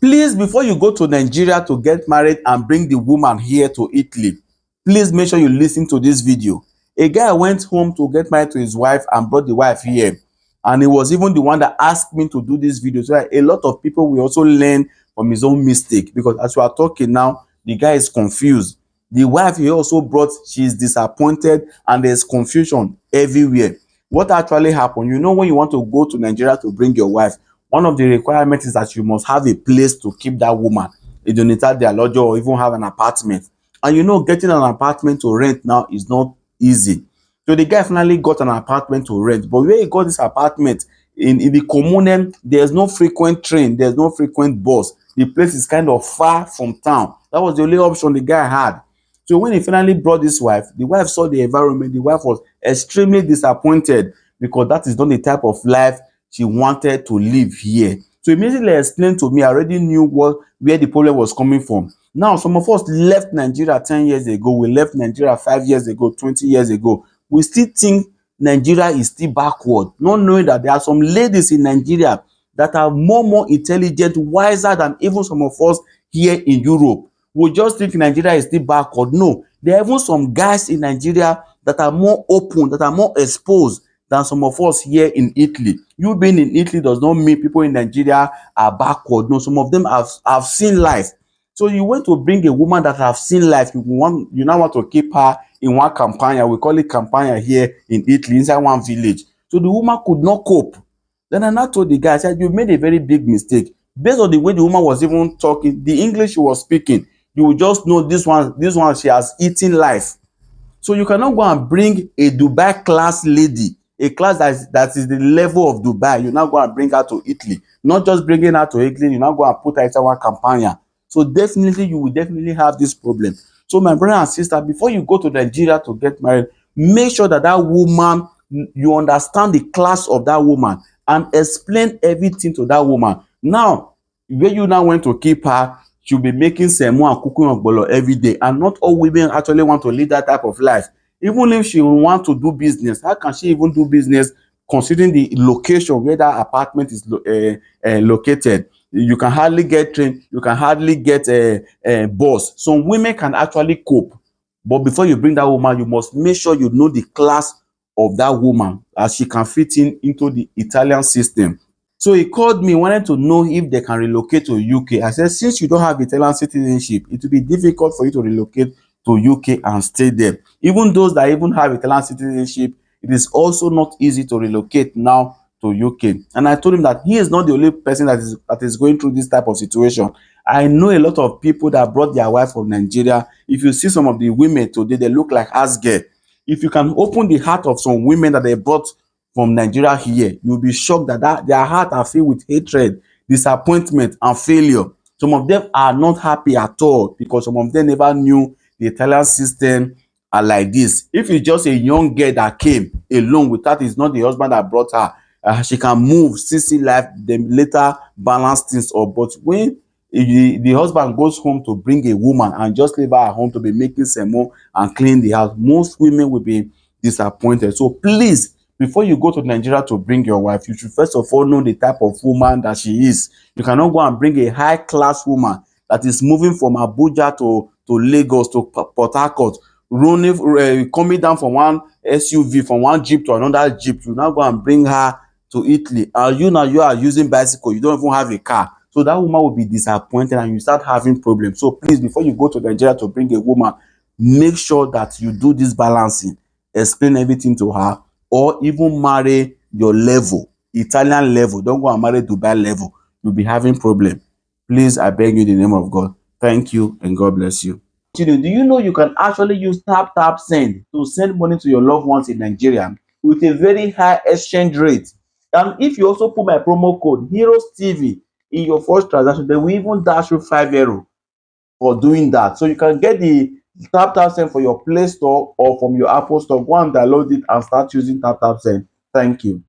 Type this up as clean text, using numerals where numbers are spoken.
Please, before you go to Nigeria to get married and bring the woman here to Italy, please make sure you listen to this video. A guy went home to get married to his wife and brought the wife here, and he was even the one that asked me to do this video, so that a lot of people will also learn from his own mistake. Because as we are talking now, the guy is confused. The wife he also brought, she is disappointed, and there's confusion everywhere. What actually happened? You know, when you want to go to Nigeria to bring your wife, one of the requirements is that you must have a place to keep that woman, a unidad de alojo, or even have an apartment. And you know, getting an apartment to rent now is not easy. So the guy finally got an apartment to rent. But where he got this apartment, in the comune, there's no frequent train, there's no frequent bus. The place is kind of far from town. That was the only option the guy had. So when he finally brought this wife, the wife saw the environment. The wife was extremely disappointed, because that is not the type of life she wanted to live here. So immediately explained to me, I already knew where the problem was coming from. Now, some of us left Nigeria 10 years ago. We left Nigeria 5 years ago, 20 years ago. We still think Nigeria is still backward, not knowing that there are some ladies in Nigeria that are more intelligent, wiser than even some of us here in Europe. We just think Nigeria is still backward. No, there are even some guys in Nigeria that are more open, that are more exposed than some of us here in Italy. You being in Italy does not mean people in Nigeria are backward. No, some of them have seen life. So you want to bring a woman that have seen life, you now want to keep her in one campagna. We call it campagna here in Italy, inside one village. So the woman could not cope. Then I now told the guy, I said, you made a very big mistake. Based on the way the woman was even talking, the English she was speaking, you will just know this one she has eaten life. So you cannot go and bring a Dubai class lady, a class that is the level of Dubai. You now go and bring her to Italy. Not just bringing her to Italy, you now go and put her inside one campagna. So definitely, you will definitely have this problem. So my brother and sister, before you go to Nigeria to get married, make sure that that woman, you understand the class of that woman and explain everything to that woman. Now, where you now want to keep her, she'll be making semo and cooking ogbolo every day, and not all women actually want to live that type of life. Even if she want to do business, how can she even do business considering the location where that apartment is located? You can hardly get train, you can hardly get a bus. Some women can actually cope, but before you bring that woman, you must make sure you know the class of that woman, as she can fit into the Italian system. So he called me, wanted to know if they can relocate to UK. I said, since you don't have Italian citizenship, it will be difficult for you to relocate to UK and stay there. Even those that even have Italian citizenship, it is also not easy to relocate now to UK. And I told him that he is not the only person that is going through this type of situation. I know a lot of people that brought their wife from Nigeria. If you see some of the women today, they look like Asgard. If you can open the heart of some women that they brought from Nigeria here, you'll be shocked that their heart are filled with hatred, disappointment, and failure. Some of them are not happy at all, because some of them never knew the Italian system are like this. If it's just a young girl that came alone without, it's not the husband that brought her, she can move, see life, then later balance things up. But when the husband goes home to bring a woman and just leave her at home to be making semo and clean the house, most women will be disappointed. So please, before you go to Nigeria to bring your wife, you should first of all know the type of woman that she is. You cannot go and bring a high class woman that is moving from Abuja to Lagos to Port Harcourt, running, coming down from one SUV, from one jeep to another jeep. You now go and bring her to Italy, and you are using bicycle, you don't even have a car. So that woman will be disappointed, and you start having problems. So please, before you go to Nigeria to bring a woman, make sure that you do this balancing, explain everything to her, or even marry your level, Italian level. Don't go and marry Dubai level. You'll be having problem. Please, I beg you in the name of God. Thank you, and God bless you. Do you know you can actually use tap send to send money to your loved ones in Nigeria with a very high exchange rate? And if you also put my promo code Heroes TV in your first transaction, they will even dash you €5 for doing that. So you can get the tap send for your Play Store or from your Apple Store. Go and download it and start using tap send. Thank you.